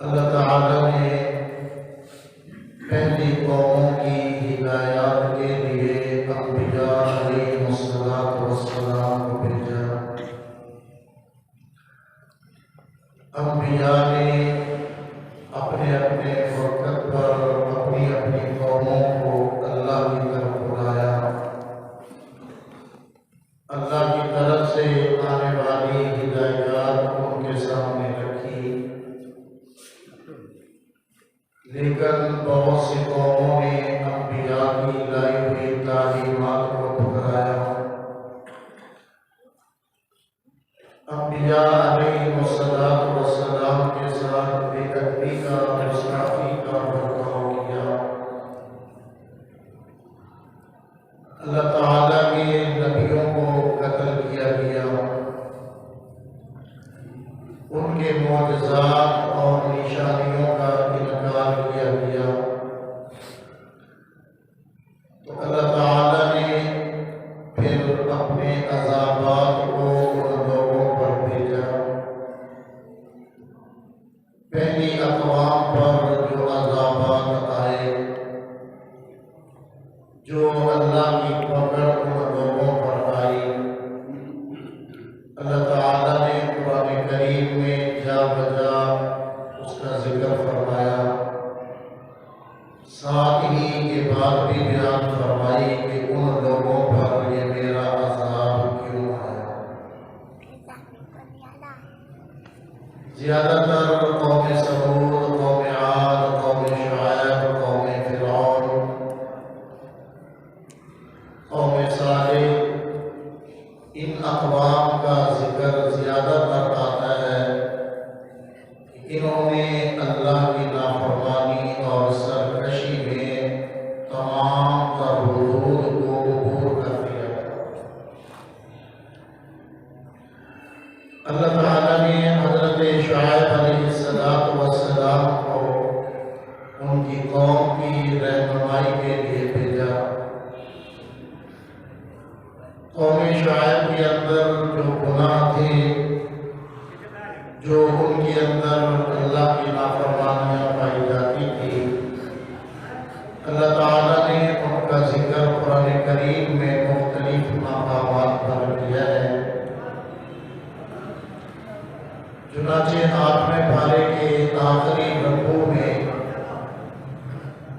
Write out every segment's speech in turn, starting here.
اللہ تعالیٰ نے پہلی قوموں کی ہدایات کے لیے انبیاء علیہ السلام کو بھیجا۔ انبیاء نے اپنے اپنے وقت پر اپنی اپنی قوموں کو اللہ کی طرف بلایا، اللہ کی طرف سے آنے والی ہدایات ان کے سامنے رکھی، لیکن بہت سی قوموں نے انبیاء کی لائی ہوئی تعلیمات کو ٹھکرایا۔ انبیاء علیہ السلام کے ساتھ بے ادبی کا گستاخی کا برتاؤ کیا۔ اللہ تعالیٰ کے نبیوں کو قتل کیا گیا، ان کے معجزات اور نشانیوں کا انکار کیا گیا۔ تو اللہ تعالیٰ نے پھر اپنے عذابات کو ان لوگوں پر بھیجا۔ پہلی اقوام پر جو عذابات آئے، جو اللہ کی پکڑ ان لوگوں پر آئی، اللہ تعالیٰ نے قرآن کریم میں جا بجا اس کا ذکر فرمایا، ساتھ ہی یہ بات بھی بیان فرمائی کہ ان لوگوں پر یہ میرا عذاب کیوں آیا۔ زیادہ تر قوم سمود، قوم عاد، قوم شعیب، قوم فرعون، قوم صالح، ان اقوام کا ذکر زیادہ تر آتا ہے کہ انہوں نے اللہ کی نافرمانی اور سرکشی میں تمام تر حدود کو عبور کر دیا۔ اللہ تعالیٰ نے حضرت شعیب علیہ السلام کو ان کی قوم کی رہنمائی کے لیے بھیجا۔ قوم شعیب کے اندر جو گناہ تھے، جو ان کے اندر اللہ کی نافرمانیاں پائی جاتی تھی، اللہ تعالیٰ نے ان کا ذکر قرآن کریم میں مختلف مقامات پر کیا ہے۔ چنانچہ 8ویں پارے کے آخری رکوع میں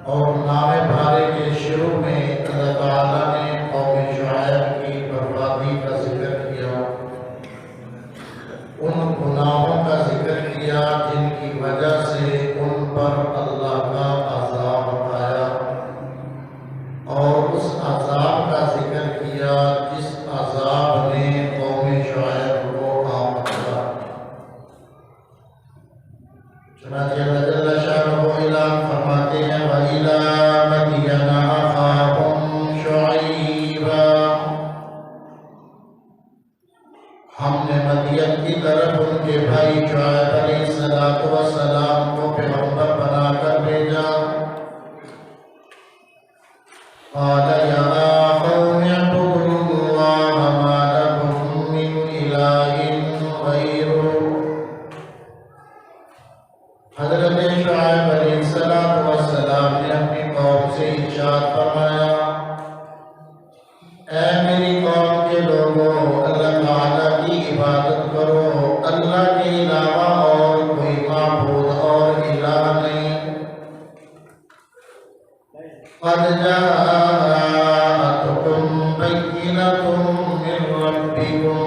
اور 9ویں پارے کے شروع میں اللہ تعالیٰ نے قوم شعیب کی بربادی کا ذکر کیا، ان گناہوں کا ذکر کیا جن کی وجہ سے ان پر اللہ کا عذاب آیا، اور اس عذاب کا ذکر کیا جس عذاب نے قوم شعیب کو آمدا۔ چنانچہ اللہ جل شانہ اعلان فرماتے ہیں وَإِلَىٰ مَدْيَنَ أَخَاهُمْ شُعَيْبًا، ہم نے مدین کی طرف ان کے بھائی شعیب علیہ السلام کو پیغمبر بنا کر بھیجا۔ قَالَ يَا قَوْمِ اعْبُدُوا اللَّهَ مَا لَكُم مِّنْ إِلَٰهٍ غَيْرُهُ۔ حضرت شعیب علیہ السلام نے اپنی قوم سے ارشاد فرمایا، اے میری قوم کے لوگوں، اللہ تعالیٰ کی عبادت کرو، اللہ کے علاوہ اور کوئی معبود اور الہ نہیں۔ قَدْ جَاءَتْكُمْ بَيِّنَةٌ مِّن رَّبِّكُمْ،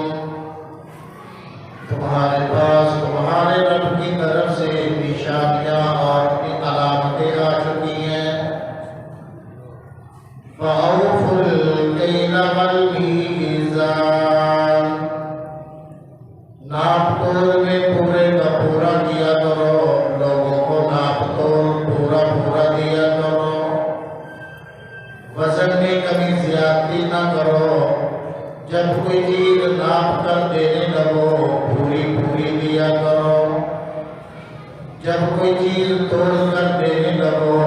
تمہارے پاس تمہارے رب کی طرف سے نشانیاں اور علامتیں آ چکی ہیں۔ فَأَوْفُوا الْكَيْلَ وَالْمِيزَانَ، ناپ تول میں پورے کا پورا کیا کرو، لوگوں کو ناپ تول پورا دیا کرو، وزن میں کمی زیادتی نہ کرو، جب کوئی چیز ناپ کر دینے لگو پوری دیا کرو، جب کوئی چیز توڑ کر دینے لگو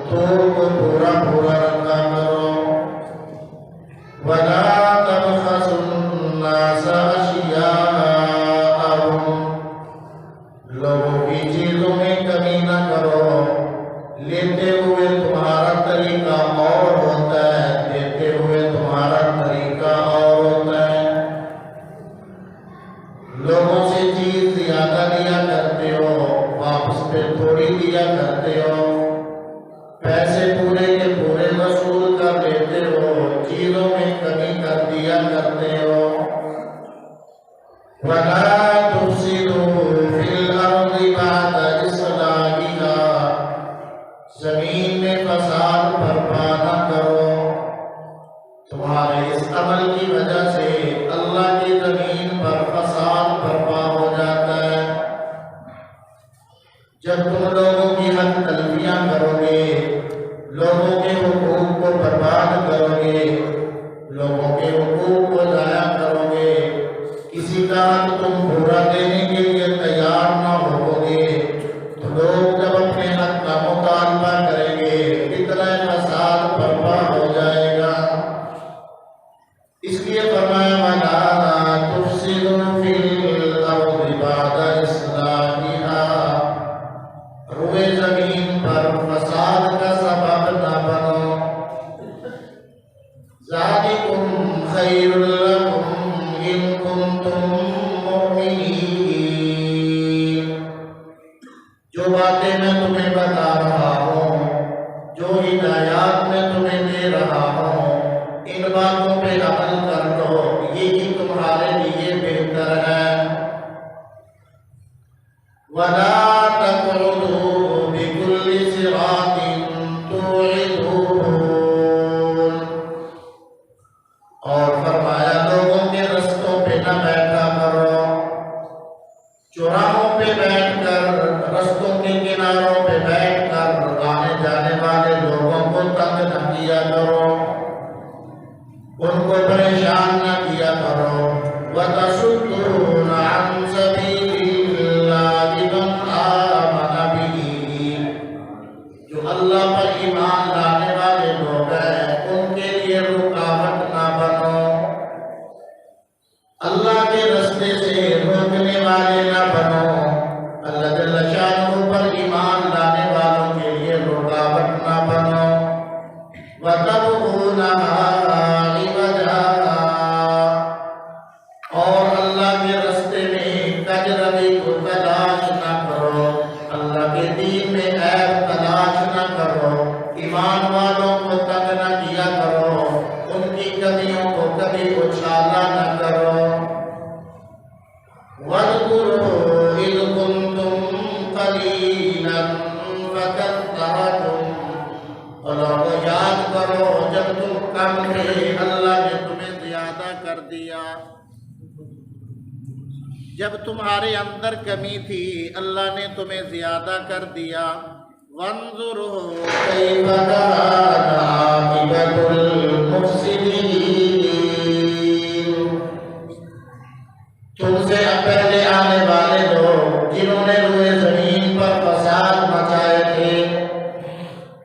توڑ کو پورا رکھا کرو۔ وَلَا تَبْخَسُوا النَّاسَ أَشْيَاءَهُمْ، لوگوں کی چیزوں میں اس پہ تھوڑی دیا کرتے ہو، پیسے پورے کے پورے وصول کر لیتے ہو، چیزوں میں کمی کر دیا کرتے ہو۔ وَلَا تُفْسِدُوا فِي الْأَرْضِ بَعْدَ إِصْلَاحِهَا، زمین میں فساد برپا نہ کرو۔ تمہارے اس عمل کی وجہ سے اللہ کی زمین پر فساد برپا ہو جاتا ہے۔ جب تم لوگوں کی حق تلفیاں کرو گے، لوگوں کے حقوق کو برباد کرو گے، لوگوں کے حقوق کو ضائع کرو گے، کسی کا حق تم پورا دینے کے لیے تیار نہ ہو گے، تو لوگ جب اپنے حق کا مطالبہ کریں گے اتنا فساد برپا ہو جائے گا۔ اس لیے فرمایا وَلَا تُفْسِدُوا فِي الْأَرْضِ بَعْدَ إِصْلَاحِهَا، روئے زمین پر فساد کا سبب نہ بنو۔ ذَلِكُمْ خَيْرٌ لَكُمْ إِن كُنتُم مُّؤْمِنِينَ، جو باتیں میں تمہیں بتا رہا ہوں، جو ہدایات میں تمہیں دے رہا ہوں، ان باتوں پہ عمل کر لو، یہی تمہارے لیے بہتر ہے۔ وَلَا تَقْعُدُوا بِكُلِّ صِرَاطٍ تُوعِدُونَ، اور فرمایا لوگوں کے رستوں پہ نہ بیٹھا کرو، چوراہوں پہ بیٹھ کر، رستوں کے کناروں پہ بیٹھ کر آنے جانے والے لوگوں کو تنگ نہ کیا کرو، ان کو پریشان نہ کیا کرو۔ وَتَصُدُّونَ عَن سَبِيلِ اللَّهِ مَنْ آمَنَ بِهِ، جو اللہ پر ایمان لانے والے لوگ ہیں ان کے لیے رکاوٹ نہ بنو، اللہ کے رستے سے روکنے والے نہ بنو، اللہ جل شانہ پر ایمان لانے والوں کے لیے رکاوٹ نہ بنو۔ وَتَبْغُونَهَا عِوَجًا، اور اللہ کے رستے میں کجروی کو تلاش نہ کرو، اللہ کے دین میں عیب تلاش نہ کرو، ایمان والوں کو تنگ نہ کیا کرو، ان کی کمیوں کو کبھی اچھالا نہ کرو۔ وَاذْكُرُوا إِذْ كُنْتُمْ قَلِيلًا فَكَثَّرَكُمْ، اور یاد کرو جب تم کم تھے اللہ نے تمہیں زیادہ کر دیا، جب تمہارے اندر کمی تھی اللہ نے تمہیں زیادہ کر دیا۔ وَانظُرُوا كَيْفَ كَانَ عَاقِبَةُ الْمُفْسِدِينَ، تم سے پہلے آنے والے لوگ جنہوں نے روئے زمین پر فساد مچائے تھے،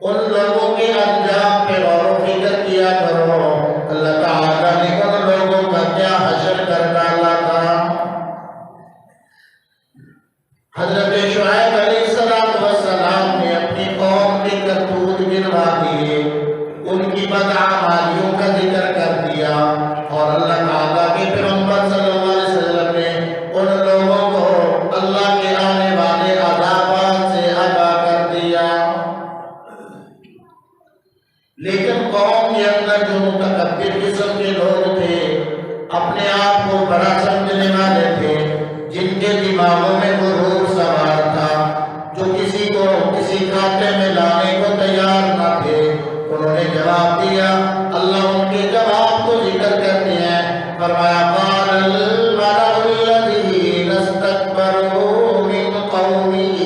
ان لوگوں کے انجام پہ غور و فکر کیا کرو، اللہ تعالیٰ نے ان لوگوں کا کیا حشر کر ڈالا تھا۔ حضرت شعیب علیہ السلام نے اپنی قوم کے کرتوت گنوا دیے، ان کی بدعمالیوں کا ذکر کر دیا، اور اللہ تعالیٰ کے پیغمبر صلی اللہ علیہ وسلم نے ان لوگوں کو اللہ کے آنے والے عذابات سے آگاہ کر دیا۔ لیکن قوم کے اندر جو متکبر قسم کے لوگ تھے، اپنے آپ کو بڑا سمجھنے والے تھے، جن کے دماغوں میں غرور سوار تھا، جو کسی کو کسی کھاتے میں لانے کو تیار نہ تھے، انہوں نے جواب دیا۔ اللہ ان کے جواب کو ذکر کرتے ہیں، فرمایا قال الملأ الذین استکبروا من قومه،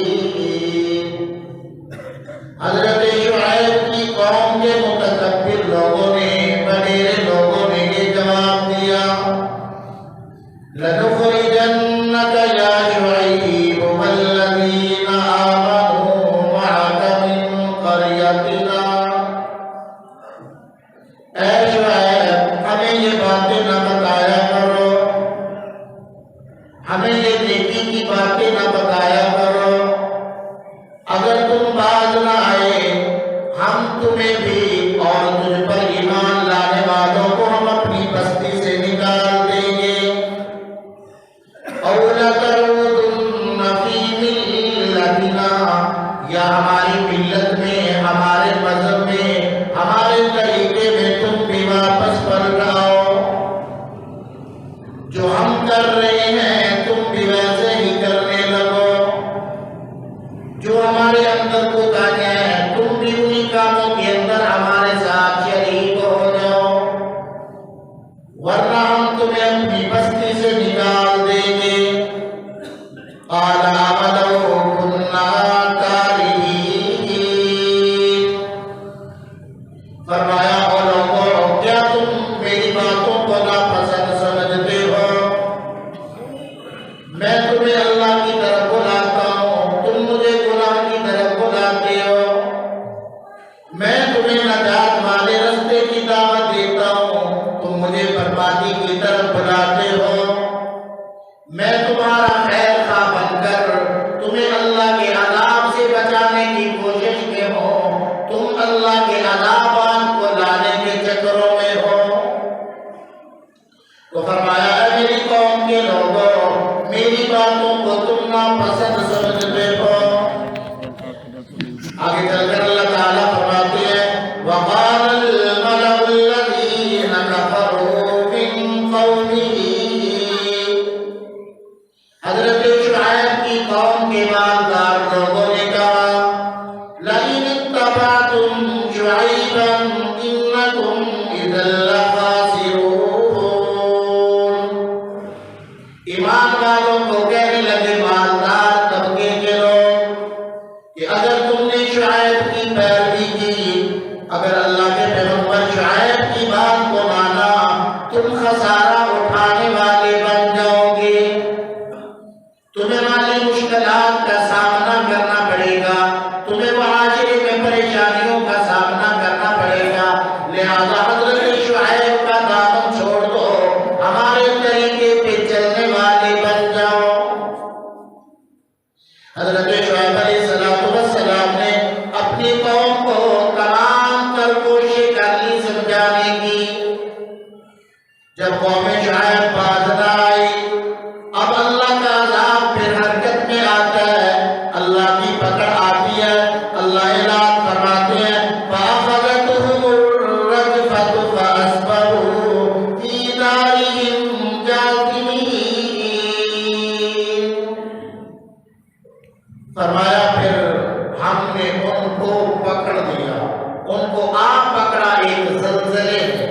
حضرت شعیب کی قوم کے متکبر لوگوں نے، بڑے لوگوں نے یہ جواب دیا، لَنُخْرِجَنَّكَ يَا شُعَيْبُ وَالَّذِينَ آمَنُوا مَعَكَ مِنْ قَرْيَتِنَا، یا ہماری ملت میں، ہمارے مذہب میں، ہمارے طریقے میں تم بھی واپس پلٹ آؤ، جو ہم کر رہے ہیں تم بھی ویسے ہی کرنے لگو، جو ہمارے اندر کوتاہیاں ہیں تم بھی انہی کاموں کے اندر ہمارے ساتھ شریک ہو جاؤ، ورنہ ہم تمہیں اپنی بستی سے نکال دیں گے۔ قال اولو كنا كارهين، فرمایا او لوگو کیا تم میری باتوں کو ناپسند سمجھتے ہو؟ میں تمہیں اللہ کی طرف بلاتا ہوں، تم مجھے گناہ کی طرف بلاتے ہو، میں تمہیں نجات والے رستے کی دعوت دیتا ہوں، تم مجھے بربادی کی طرف بلاتے ہو، میں تمہارا خیر خواہ بن کر تمہیں اللہ کے عذاب سے بچانے کی کوشش میں ہو، تم اللہ کے عذابات کو لانے کے چکروں میں ہو۔ تو فرمایا اے میری قوم کے لوگوں، میری باتوں کو تم ناپسند سمجھتے ہو۔ آگے چل کر اللہ تعالیٰ فرماتے ہیں وَقَالَ الْمَلَأُ الَّذِينَ كَفَرُوا مِن قَوْمِهِ، حضرت شعیب کی قوم کے مالدار لوگوں نے کہا لَئِنِ اتَّبَعْتُمْ شُعَيْبًا إِنَّكُمْ إِذًا لَخَاسِرُونَ، ایمان والوں کو کہنے لگے مالدار طبقے کے لوگ کہ اگر تم نے شعیب کی پیروی کی، اگر اللہ کے پیغمبر شعیب کی بات کو مانا، تم خسارہ اٹھانے والے بن جاؤ گے، تمہیں مالی مشکلات کا سامنا کرنا پڑے گا، تمہیں معاشرے میں پریشانیوں کا سامنا کرنا پڑے گا، لہذا حضرت شعیب کا دامن چھوڑ دو، ہمارے طریقے پہ چلنے والے بن جاؤ۔ حضرت شعیب علیہ السلام نے اپنی قوم کو تمام تر کوششیں کر لی سمجھانے کی، جب قوم شعیب باز نہ آئی، اب اللہ کا عذاب پھر حرکت میں آتا ہے، اللہ کی پکڑ آتی ہے، اللہ اعلان فرماتے ہیں فَأَخَذَتْهُمُ الرَّجْفَةُ فَأَصْبَحُوا فِي دَارِهِمْ جَاثِمِينَ، فرمایا پھر ہم نے ان کو پکڑ دیا، ان کو آپ پکڑا ایک زلزلے میں،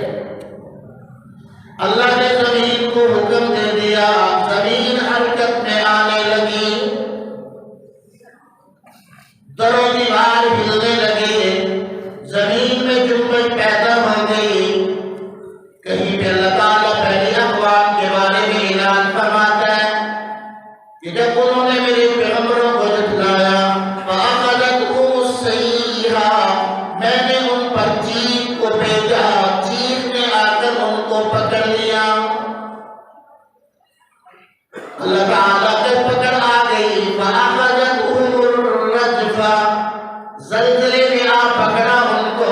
اللہ نے زمین کو حکم دے دیا، زمین حرکت میں آنے لگی، در و دیوار ہلنے لگے، زمین میں جنبش پیدا ہو گئی۔ کہیں پہ اللہ تعالیٰ پہلی اقوام کے بارے میں اعلان فرماتا ہے کہ جب انہوں نے میرے پیغمبروں کو جھٹلایا فَأَخَذَتْهُمُ الصَّيْحَةُ، میں نے ان پر چیخ کو بھیجا، چیخ نے آ کر ان کو پکڑ لیا۔ اللہ تعالیٰ جب پکڑ آ گئی فَأَخَذَتْهُمُ الرَّجْفَةُ، زلزلے میں آ پکڑا ان کو،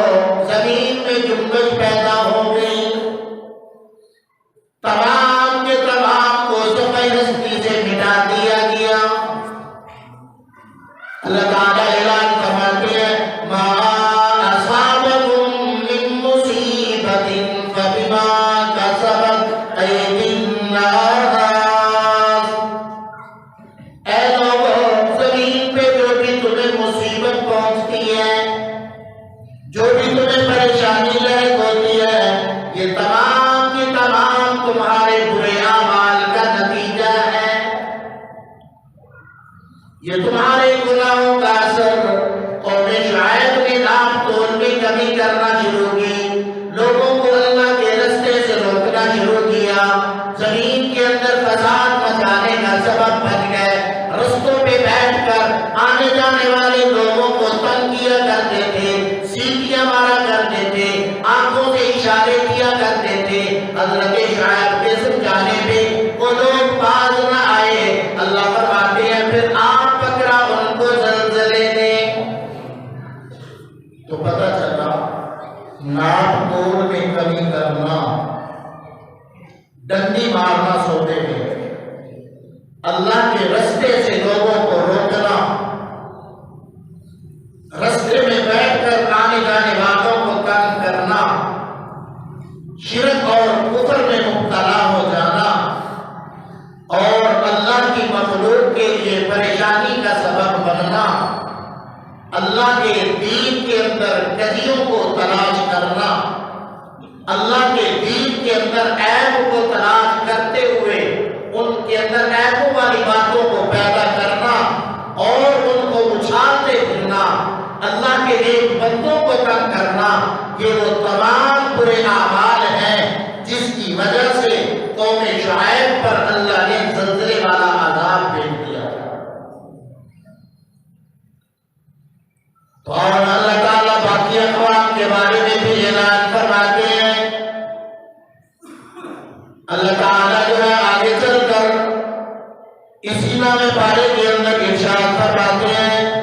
زمین میں جنبش پیدا ہو گئی، تمام کے تمام کو صفحہ ہستی سے مٹا دیا گیا۔ اللہ تعالیٰ اعلان فرماتے ہیں مَا أَصَابَكُم مِّن مُّصِيبَةٍ فَبِمَا كَسَبَتْ أَيْدِي النَّاسِ، اے لوگوں زمین پہ جو بھی تمہیں مصیبت پہنچتی ہے، جو بھی تمہیں پریشانی لاحق ہوتی ہے، یہ تمام کی تمام تمہارے برے اعمال کا نتیجہ ہے، یہ تمہارے گناہوں کا اثر جانے والوں کو تنگ کرنا، شرک اور کفر میں مبتلا ہو جانا اور اللہ کی مخلوق کے لیے پریشانی کا سبب بننا، اللہ کے دین کے اندر کجیوں کو تلاش کرنا، اللہ کے دین کے اندر عیب کو تلاش کرتے ہوئے ان کے اندر عیبوں والی باتوں کو پیدا کرنا اور ان کو اچھالتے پھرنا، اللہ کے نیک بندوں کو تنگ کرنا، یہ وہ تمام برے اعمال ہیں جس کی وجہ سے قوم شعیب پر اللہ نے زلزلے والا عذاب بھیج دیا۔ تو اور اللہ تعالیٰ باقی اقوام کے بارے میں بھی اعلان فرماتے ہیں۔ اللہ تعالیٰ جو ہے آگے چل کر اسی نام پارے کے اندر ارشاد فرماتے ہیں،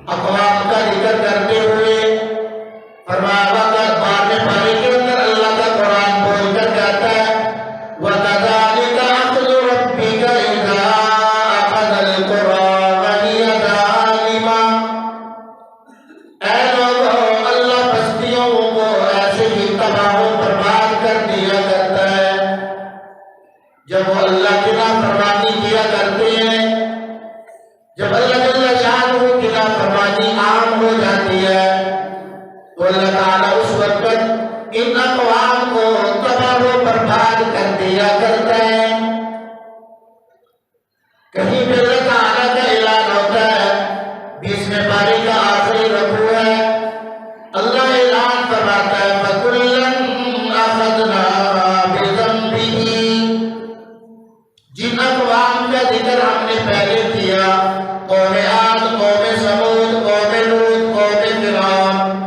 اقوام کا ذکر کرتے ہوئے فرمایا بارے پارے کے اندر اللہ کا قرآن بول کر کہتا ہے وَكَذَلِكَ أَخْذُ رَبِّكَ إِذَا أَخَذَ الْقُرَىٰ وَهِيَ ظَالِمَةٌ۔ اے لوگوں، اللہ بستیوں کو ایسے ہی تباہ و برباد کر دیا کرتا ہے جب وہ اللہ کی نافرمانی کیا کرتے ہیں، جب اللہ جل شانہ کی نافرمانی عام ہو جاتی ہے تو اللہ تعالیٰ اس وقت ان اقوام کو تباہ و برباد کر دیا کرتا ہے۔ کہیں پہ اللہ تعالیٰ کا اعلان ہوتا ہے، 20ویں پارے کا آخری رکوع ہے، اللہ اعلان فرماتا ہے فَكُلًّا أَخَذْنَا بِذَنبِهِ۔ جن اقوام کا ذکر ہم نے پہلے کیا، قوم عاد، قوم ثمود، قوم لوط، قوم فرعون،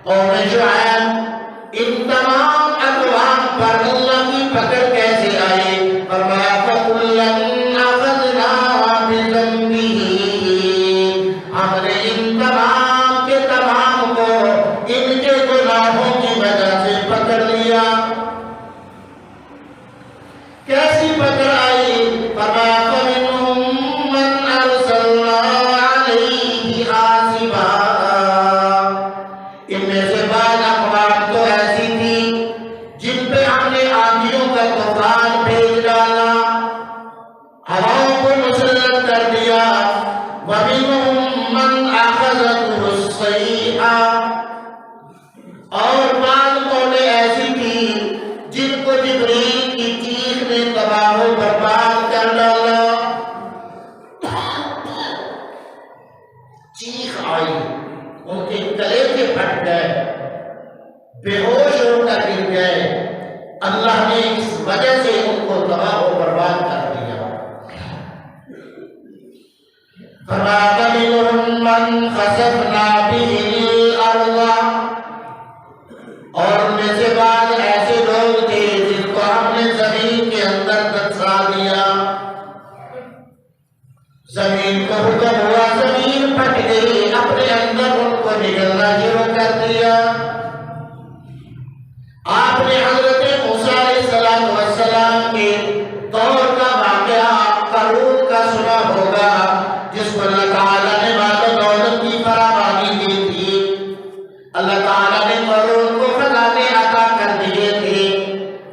قوم شعیب، ان تمام اقوام پر اللہ کی پکڑ کیسے آئی؟ فرمایا فَكُلًّا أَخَذْنَا بِذَنبِهِ۔ ہم نے ان تمام کے تمام کو ان کے گناہوں کی وجہ سے پکڑ لیا۔ کیسی پکڑ آئی؟ فرمایا فَمِنْهُمْ مَنْ أَرْسَلْنَا عَلَيْهِ حَاصِبًا۔ ان میں سے بعض اقوام تو ایسی تھی جن پہ ہم نے آندھیوں کا طوفان بھیج ڈالا، ہواؤں کو مسلط کر دیا۔ وَمِنْهُمْ مَنْ أَخَذَتْهُ الصَّيْحَةُ۔ اور بعض قومیں ایسی تھی جن کو جبریل کی چیخ نے تباہ و برباد کر ڈالا۔ چیخ آئی، ان کے گلے کے پھٹ گئے، بے ہوش ہو کر گر گئے، اللہ نے اس وجہ سے ان کو تباہ و برباد کر دیا۔ فرمایا وَمِنْهُمْ مَنْ خَسَفْنَا بِهِ الْأَرْضَ۔ اور ان میں سے بعض ایسے لوگ تھے جن کو ہم نے زمین کے اندر دھنسا دیا، زمین کو حکم ہوا، زمین پھٹ گئی، اپنے اندر ان کو نگلنا شروع کر دیا۔ آپ نے حضرت موسیٰ علیہ السلام کے دور کا واقعہ قارون کا سنا ہوگا، جس کو اللہ تعالیٰ نے مال و دولت کی فراوانی دی تھی۔ اللہ تعالیٰ نے قارون کو خزانے عطا کر دیے تھے،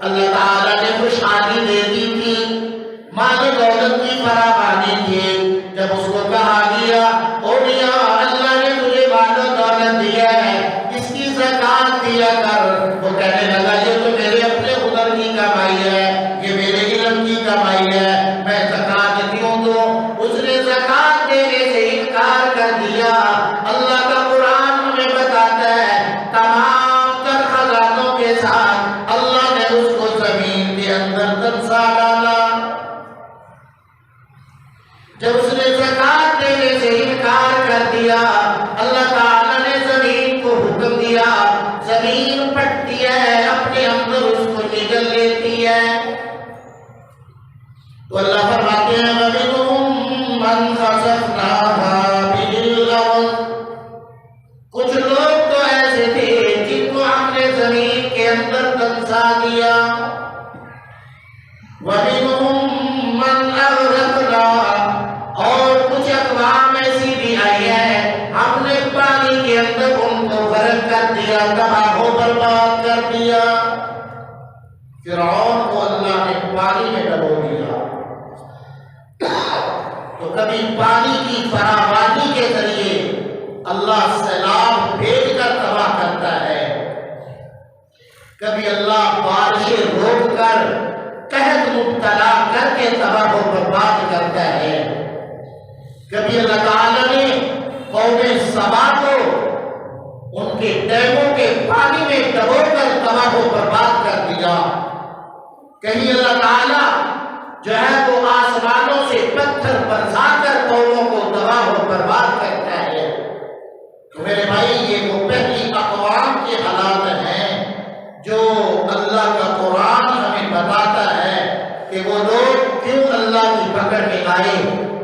اللہ تعالیٰ نے خوشحالی دے دی تھی، مال و دولت کی فراوانی تھی۔ جب اس کو کہا گیا او میاں اللہ نے تجھے مال و دولت دیا ہے، اس کی زکات دیا کر، وہ کہنے لگا یہ تو میرے اپنے ہنر کی کمائی ہے، یہ میرے علم کی کمائی ہے، میں زکات کیوں دوں؟ اس نے زکات دینے سے انکار کر دیا۔ اللہ کا قرآن ہمیں بتاتا ہے تمام تر خزانوں کے ساتھ اللہ نے اس کو زمین کے اندر دھنسا ڈالا۔ جب اس نے زکات دینے سے انکار کر دیا، اللہ تعالیٰ نے زمین کو حکم دیا، زمین پھٹتی ہے، اپنے اندر اس کو نگل لیتی ہے۔ تو اللہ فرماتے ہیں وَمِنْهُمْ مَنْ خَسَفْنَاهَا بِهِ الْأَرْضِ۔ کچھ لوگ تو ایسے تھے جن کو ہم نے زمین کے اندر دھنسا دیا۔ وَمِنْهُمْ مَنْ أَغْرَقْنَا۔ اور کچھ اقوام ایسی بھی آئی ہے ہم نے پانی کے اندر ان کو غرق برباد کر دیا۔ فرعون کو اللہ نے پانی میں ڈبو دیا، تو کبھی پانی کی فراوانی کے ذریعے اللہ سیلاب بھیج کر تباہ کرتا ہے، کبھی اللہ بارشیں روک کر قحط مبتلا کر کے تباہ و برباد کرتا ہے، کبھی اللہ تعالیٰ نے قوم سبا کو ان کے ڈیموں کے پانی میں ڈبو کر تباہ و برباد کر دیا، کہیں اللہ تعالیٰ جو ہے وہ آسمانوں سے پتھر برسا کر قوموں کو تباہ و برباد کرتا ہے۔ تو میرے بھائی یہ وہ پہلی اقوام کے حالات ہیں جو اللہ کا قرآن ہمیں بتاتا ہے کہ وہ لوگ کیوں اللہ کی پکڑ میں آئے،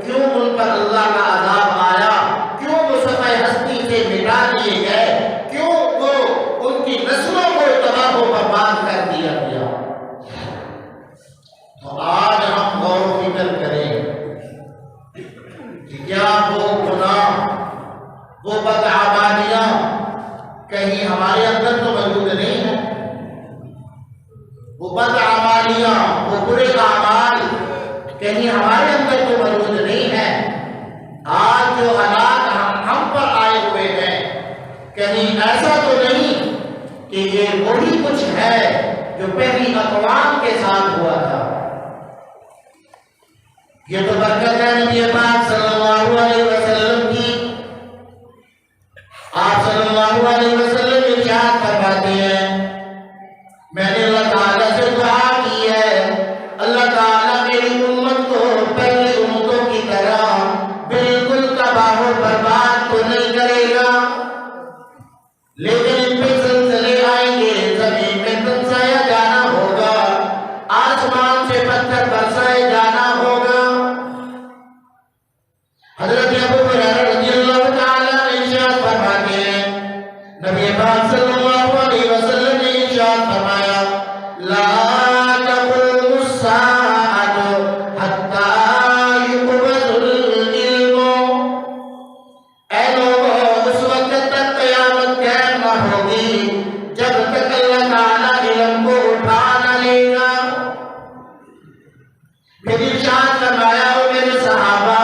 کیوں ان پر اللہ کا عذاب آیا، کیوں وہ صفحہ ہستی سے مٹا دیے گئے، کیوں وہ ان کی نسلوں کو تباہ و برباد کر دیا گیا۔ تو آج ہم غور و فکر کریں کہ کیا وہ گناہ، وہ بدعمالیاں کہیں ہمارے اندر تو موجود نہیں ہے؟ وہ بدعمالیاں، وہ برے اعمال کہیں ہمارے اندر تو موجود نہیں ہے؟ آج جو حالات ہم پر آئے ہوئے ہیں، کہیں ایسا تو نہیں کہ یہ وہی کچھ ہے جو پہلی اقوام کے ساتھ ہوا تھا؟ یہ تو برکت ہے نبی پاک صلی اللہ علیہ وسلم کی۔ آپ صلی اللہ علیہ وسلم ارشاد فرماتے ہیں، میں نے اللہ تعالیٰ سے دعا کی ہے، اللہ تعالیٰ میری امت کو پہلی امتوں کی طرح بالکل تباہ و برباد تو نہیں کرے گا، لیکن ان پہ زلزلے آئیں گے، زمین میں دنسایا جانا ہوگا، آسمان سے پتھر برسائے جانا ہوگا۔ حضرت ابو ہریرہ رضی اللہ تعالیٰ عنہ ارشاد فرماتے ہیں، نبی پاک صلی اللہ علیہ وسلم نے ارشاد فرمایا، لا تقوم الساعة حتى يقبض العلم، اے لوگوں اس وقت تک قیامت قائم نہ ہوگی جب تک اللہ تعالیٰ علم کو اٹھا نہ لے گا۔ پھر ارشاد فرمایا، او میرے صحابہ،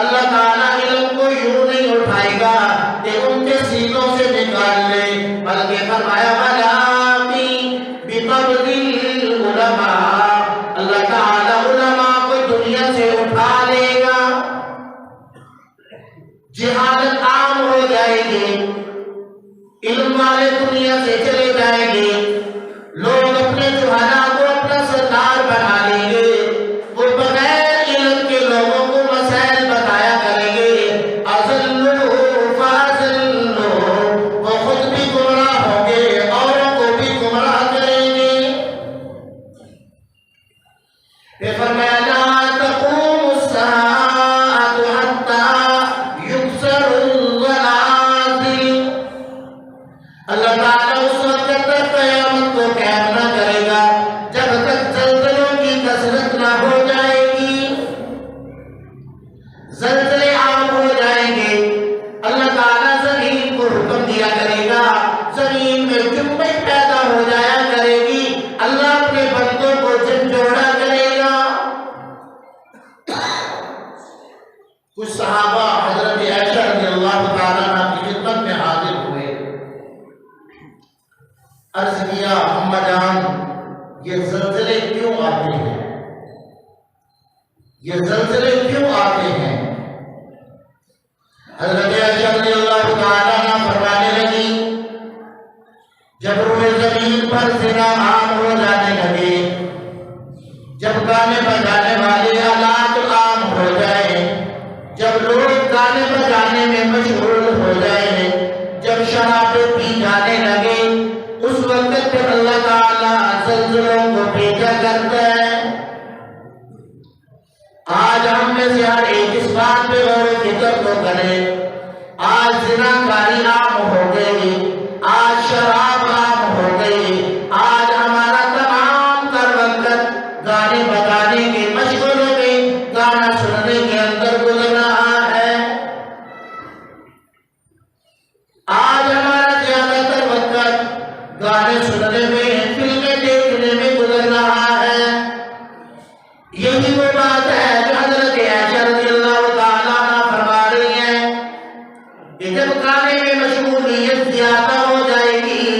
اللہ تعالیٰ علم کو یوں نہیں اٹھائے گا کہ ان کے سینوں سے نکال لے، بلکہ فرمایا وَلَٰكِن بِقَبْضِ الْعُلَمَاء، اللہ تعالیٰ علماء کو دنیا سے اٹھا لے گا۔ جہالت عام ہو جائے گی، علم والے دنیا سے چلے جائیں گے، لوگ اپنے جہالا کو اپنا سردار بنا لیں گے، وہ بغیر علم کے لوگوں کو مسائل بتایا کریں گے، اضلوا فاضلوا، وہ خود بھی گمراہ ہوں گے، اوروں کو بھی گمراہ کریں گے۔ پھر فرمایا لا تقوم الساعة حتى يكسر الزلازل، اللہ تعالیٰ اس وقت تک قیامت کو قائم نہ کرے گا جب تک زلزلوں کی کثرت نہ ہو جائے گی، زلزلے عام ہو جائیں گے، اللہ تعالیٰ زمین کو حکم دیا کرے گا، زمین میں جنبش پیدا ہو جایا کرے گی، اللہ اپنے بندوں کو جھنجھوڑا کرے گا۔ کچھ صحابہ حضرت عائشہ رضی اللہ تعالیٰ عنہ کی خدمت میں حاضر ہوئے، عرض کیا، اماں جان یہ زلزلے کیوں آتے ہیں، یہ زلزلے کیوں آتے ہیں؟ حضرت عائشہ رضی اللہ تعالیٰ عنہ فرمانے لگی، جب روئے زمین پر زنا عام ہو جانے لگے، جب گانے بجانے والے آلات عام ہو جائے، جب لوگ گانے بجانے میں مشغول ہو جائے، جب شرابیں پی جانے لگے، اس وقت پہ اللہ تعالیٰ زلزلوں کو بھیجا کرتا ہے۔ آج ہم میں سے ہر ایک اس بات پہ غور و فکر تو کرے، آج زناکاری عام ہو گئی، آج شراب عام ہو گئی، آج ہمارا تمام تر وقت گانے بجانے کے مشغلے میں، گانا سننے کے اندر گزر رہا ہے۔ آج ہمارا زیادہ تر وقت گانے سننے میں، فلمیں دیکھنے میں گزر رہا ہے۔ یہی وہ بات ہے جو حضرت عائشہ رضی اللہ تعالیٰ عنہ فرما رہی ہیں کہ جب گانے میں مشغولیت زیادہ ہو جائے گی،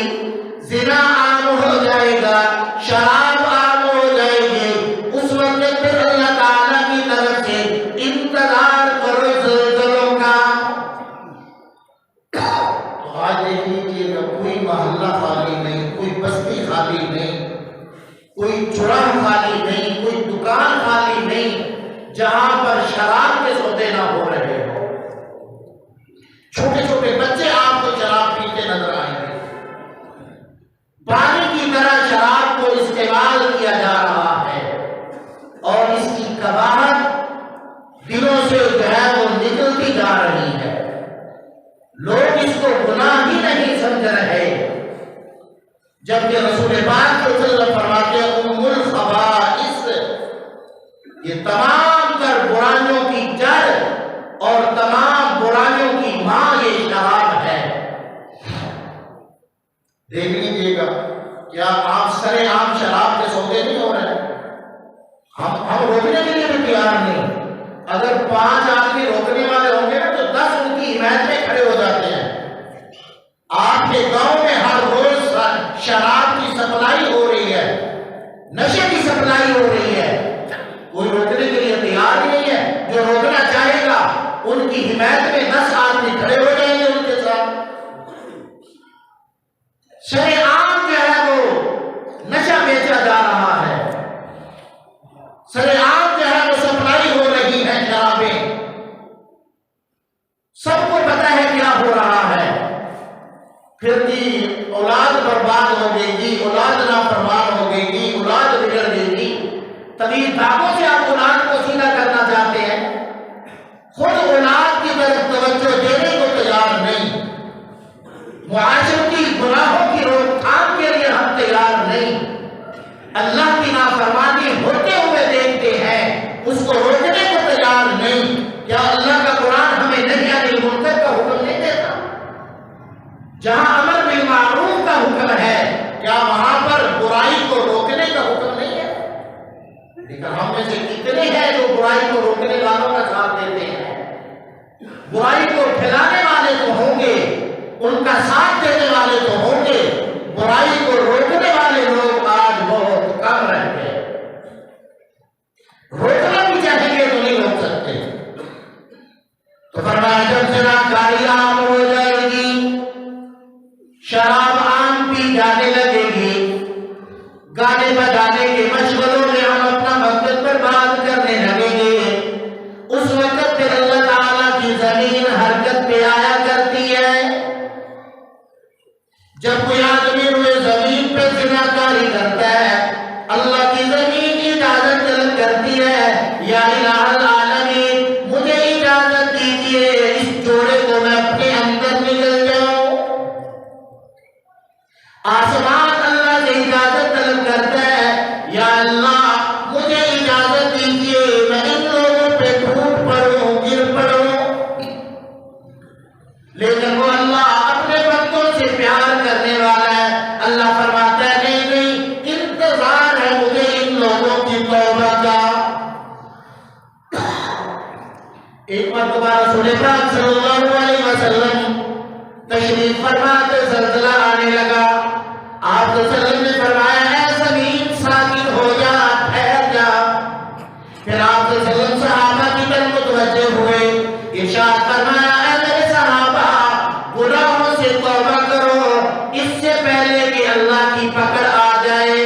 زنا عام ہو جائے گا، شراب عام ہو جائے گی، اس وقت پھر اللہ تعالیٰ کی طرف سے انتظار کرو زلزلوں کا۔ تو آج دیکھ لیجیے کہ کوئی محلہ خالی نہیں، کوئی بستی خالی نہیں، کوئی چوراہ خالی نہیں، کوئی دکان خالی نہیں جہاں پر شراب کے سودے نہ ہو رہے ہو۔ چھوٹے چھوٹے بچے آپ کو شراب پیتے نظر آئیں گے۔ پانی کی طرح شراب کو استعمال کیا جا رہا ہے اور اس کی قباحت دلوں سے جو ہے وہ نکلتی جا رہی ہے۔ لوگ اس کو گناہ ہی نہیں سمجھ رہے، جبکہ رسول پاک صلی اللہ علیہ وسلم فرماتے ہیں ام الخبائث، یہ تمام تر برائیوں کی جڑ اور تمام برائیوں کی ماں یہ شراب ہے۔ دیکھ لیجیے گا کیا آپ سرے عام شراب کے سودے نہیں ہو رہے؟ ہم روکنے کے لیے بھی تیار نہیں۔ اگر 5 آدمی روکنے والے ہوں گے نا تو 10 ان کی حمایت میں کھڑے ہو جاتے ہیں۔ آپ کے گاؤں میں ہر روز شراب کی سپلائی ہو رہی ہے، نشے کی سپلائی ہو رہی ہے، کوئی روکنے کے لیے تیار ہی نہیں ہے۔ جو روکنا چاہے گا ان کی حمایت میں 10 آدمی کھڑے ہو جائیں گے ان کے ساتھ۔ شرع عام جو ہے وہ نشہ بیچا جا رہا ہے، شرع عام جو ہے وہ سپلائی ہو رہی ہے شرابیں، سب کو پتہ ہے کیا ہو رہا ہے۔ پھر جی اولاد برباد ہو گئی گی، اولاد نافرمان ہو گئی گی، اولاد بگڑ گئی گی۔ طویل دھاگوں سے آپ اولاد کو سیدھا کرنا چاہتے ہیں، خود اولاد کی طرف توجہ دینے کو تیار نہیں، معاشرتی گناہوں کی روک تھام کے لیے ہم تیار نہیں، اللہ کی نافرمانی ہوتے ہوئے دیکھتے ہیں، اس کو روکنے کو تیار نہیں۔ کیا اللہ کا قرآن ہمیں نہی عن المنکر کا حکم نہیں دیتا؟ جہاں امر بالمعروف کا حکم ہے، کیا وہاں پر برائی کو روکنے کا حکم نہیں ہے؟ لیکن ہم میں سے کتنے ہیں جو برائی کو روکنے والوں کا ساتھ دیتے ہیں؟ برائی کو پھیلانے والے تو ہوں گے، ان کا ساتھ دینے والے تو ہوں گے، برائی کو روکنے والے لوگ آج بہت کم رہتے ہیں۔ روکنا بھی چاہیں گے تو نہیں روک سکتے۔ تو فرمایا جب زناکاری عام ہو جائے گی، شراب عام پی جانے لگے گی، گانے بجانے کے مشغلوں میں ہم اپنا وقت برباد کرنے لگیں گے، اس وقت پھر اللہ تعالیٰ کی زمین حرکت پہ آیا کرتی ہے۔ جب کوئی آدمی روئے زمین پہ زناکاری کرتا ہے، اللہ کی زمین اجازت طلب کرتی ہے، یا الہ العالمین مجھے اجازت دیجئے اس جوڑے کو میں اپنے اندر نگل جاؤں۔ آسمان اللہ سے اجازت طلب کرتا ہے، یا اللہ مجھے اجازت دیجئے میں ان لوگوں پہ ٹوٹ پڑوں، گر پڑوں۔ لیکن وہ اللہ اپنے بندوں سے پیار کرنے والا ہے، اللہ فرماتا ہے نہیں نہیں، انتظار ہے مجھے ان لوگوں کی توبہ کا۔ ایک مرتبہ رسول پاک صلی اللہ علیہ وسلم تشریف فرماتے زلزلہ آنے لگا، آپ صلی اللہ علیہ وسلم نے فرمایا اے زمین ساکن ہو جا، ٹھہر جا۔ پھر آپ صلی اللہ علیہ وسلم صحابہ کی طرف متوجہ ہوئے، ارشاد فرمایا اے میرے صحابہ گناہوں سے توبہ کرو اس سے پہلے کہ اللہ کی پکڑ آ جائے۔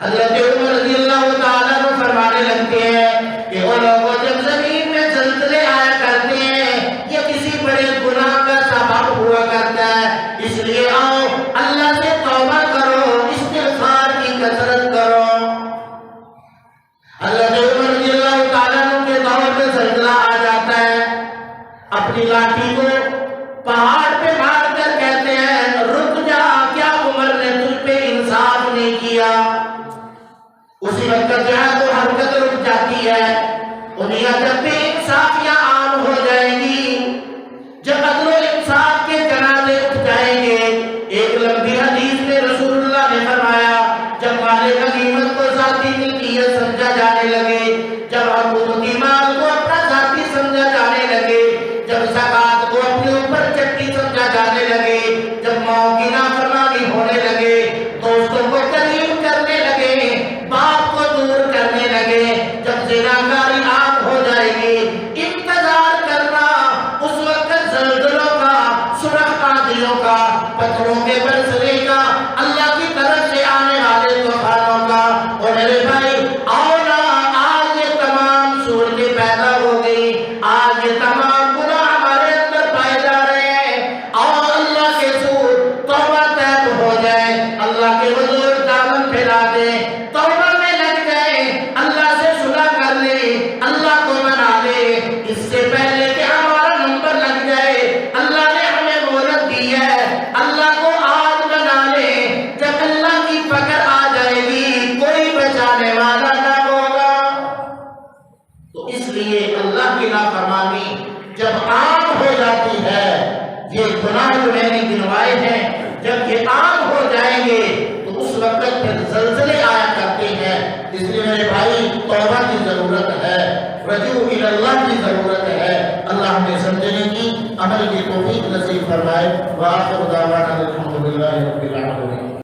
حضرت عمر رضی اللہ تعالیٰ عنہ فرمانے لگتے ہیں کہ وہ لوگوں جب زمین میں زلزلے آیا کرتے ہیں یہ کسی بڑے گناہ کا سبب ہوا کرتا ہے، اس لیے آؤ اللہ سے توبہ کرو، استغفار کی کثرت کرو۔ حضرت عمر رضی اللہ تعالیٰ عنہ کے دور میں زلزلہ آ جاتا ہے، اپنی لاٹھی کو پہاڑ پہ مار کر کہتے ہیں رک جا، کیا عمر نے تجھ پہ انصاف نہیں کیا؟ اسی وقت جو ہے تو حرکت رک جاتی ہے۔ دنیا جب بھی انصافیاں عام ہو جائیں گی، جب عدل و انصاف کے جنازے اٹھ جائیں گے، ایک لمبی پتھروں کے برسنے کا، اللہ کی طرف سے آنے والے طوفانوں کا۔ اور میرے بھائی آؤ نا، آج یہ تمام صورتیں پیدا ہو گئی، آج یہ تمام گناہ ہمارے اندر پائے جا رہے ہیں۔ آؤ اللہ کے سور توبہ طیب ہو جائے، اللہ کے حضور دامن پھیلا دے، توبہ میں لگ جائے، اللہ سے صلح کر لے، اللہ کو منا لے، اس سے پہلے کہ ہمارا نمبر لگ جائے۔ اللہ نے ہمیں مہلت دی ہے، اللہ کو آج منا لے، جب اللہ کی پکڑ آ جائے گی کوئی بچانے والا نہ ہوگا۔ تو اس لیے اللہ کی نافرمانی جب عام ہو جاتی ہے، یہ گناہ جو میں نے گنوائے ہیں جب یہ عام ہو جائیں گے تو اس وقت پھر زلزلے آیا کرتے ہیں۔ اس لیے میرے بھائی توبہ کی ضرورت ہے، رجوع الی اللہ کی ضرورت ہے۔ اللہ ہمیں سمجھنے کی، عمل کی توفیق نصیب فرمائے۔ وآخر دعوانا الحمدللہ رب العالمین۔